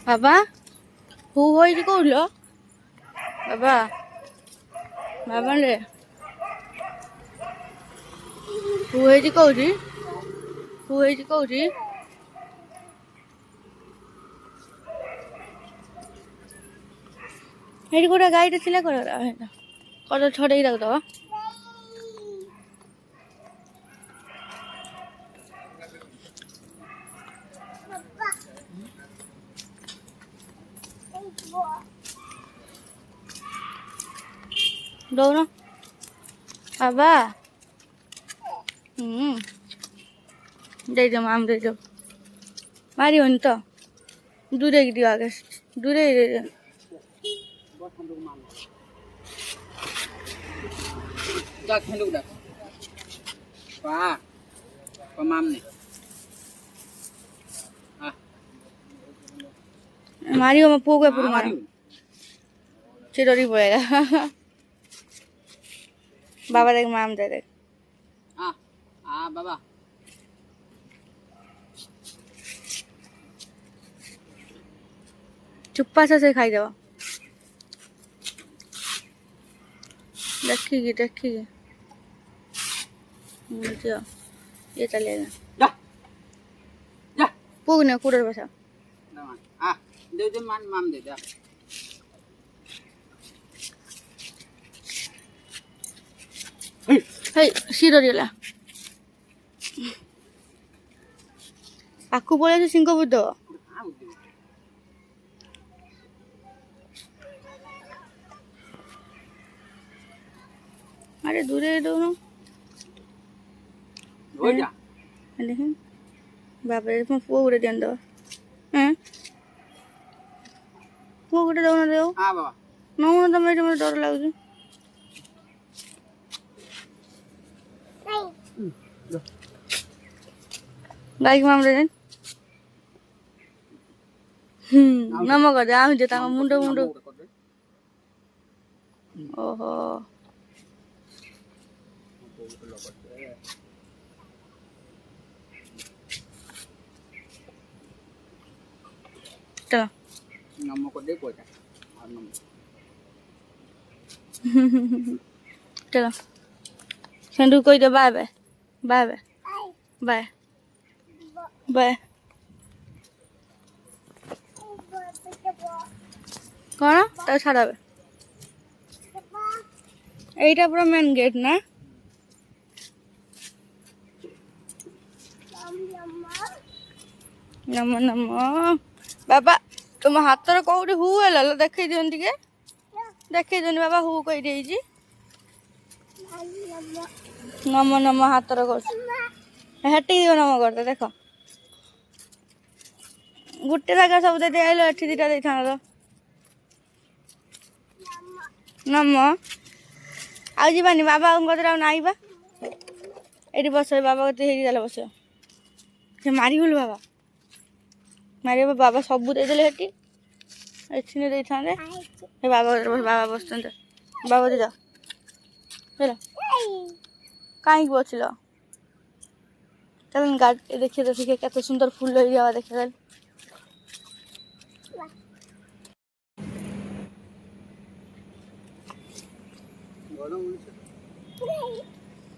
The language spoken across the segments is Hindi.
बाबा हु होई कौल बाबा बाबा ले हु कौरी हु कौरी हेटी गोटे गाईटे थिला कर छड़े रखदब दौन बाबा दे दो माम दे दो मारियोनी तो दूरे की दियो आगे दूरे मारियो मैं पोगे पूरा मारो चिड़ोरी पड़ेगा बाबा देख माम दे दे बाबा चुप्पा से खाई दो देखिए दियो ये चलेगा पूग ने कूड़र बसा दे दे मान माम दे दे हे शिरोरीला पाखु पळे सिंह बुद्ध अरे दूरे दोनों देखें बाप रे तुम पुओ गुटे दियन दो पुओ गुटे दौन दे नौ तुम ये मत डर लगुच गाई माम दे नम कर दे आम जे मुंडो मुंडो ओहो चलो नम को दे कोटा चलो सेंडू कोई दे bye bye bye bye bye bye कौन तो छाड़ा এইটা পুরো মেন গেট না নম নম বাবা तुम हाथ कौटे हु है देखे दियो देखे दियो बाबा हु कही देजी नम नम हाथ हेटी दियो नम करते देख गोटे जगह सब दे आइल एठी दीटा दे था नम आ जानी बाबा कतरे आईबा ये बस बाबा कत बस से मारी गलु बाबा मारे बाबा सब देदेले हेटी एठिने दे था बाबा बाबा बस बाबा दे जाओ कहीं बचल चल गाड़ी देखिए देखिए कत सुंदर फूल जावा देखिए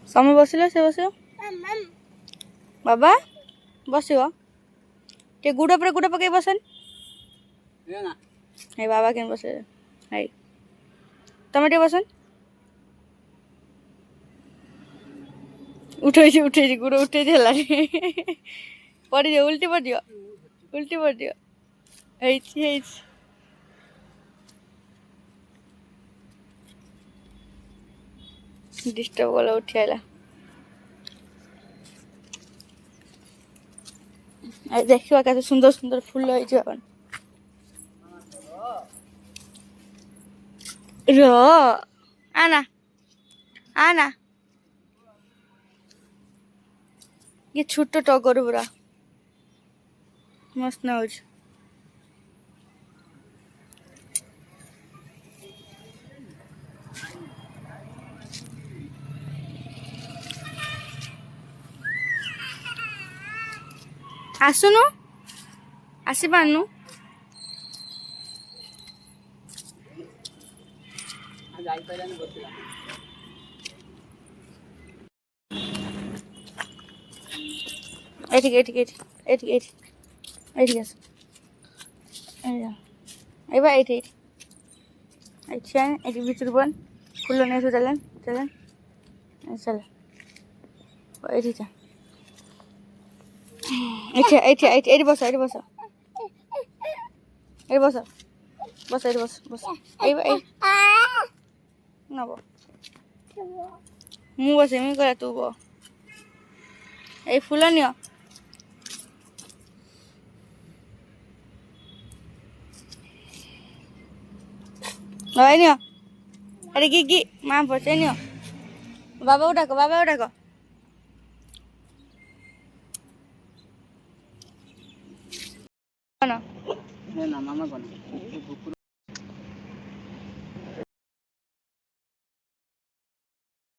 समय बसिल से बस बाबा बस टे गुड़ पर गुड़ पकई बसन हे बाबा के बस है तमें टे बसन उठे गुड़ उठे पड़ जाओ उल्टी पड़ दियो डिस्टर्ब गला उठी आला देखिए कैसे सुंदर सुंदर फूल आना आना ये छोट टगर पूरा मस्त ना हो आसुनु आसी पारनु এদিকে এদিকে এদিকে এদিকে এদিকে এদিকে আসো এবার এইটি এইটি আচ্ছা এটি ভিতর বোন ফুল নিয়ে এসে চলেন চলেন চলে এইটিটা আচ্ছা এইটা এইটা এটি বসো এটি বসো এটি বসো বসো এটি বসো বসো এই না মু বসে আমি করে তু এই ফুল নিও বাবাই নিও আরে কি মা বসে নিও বাবাও ডাকো না না মামা বলে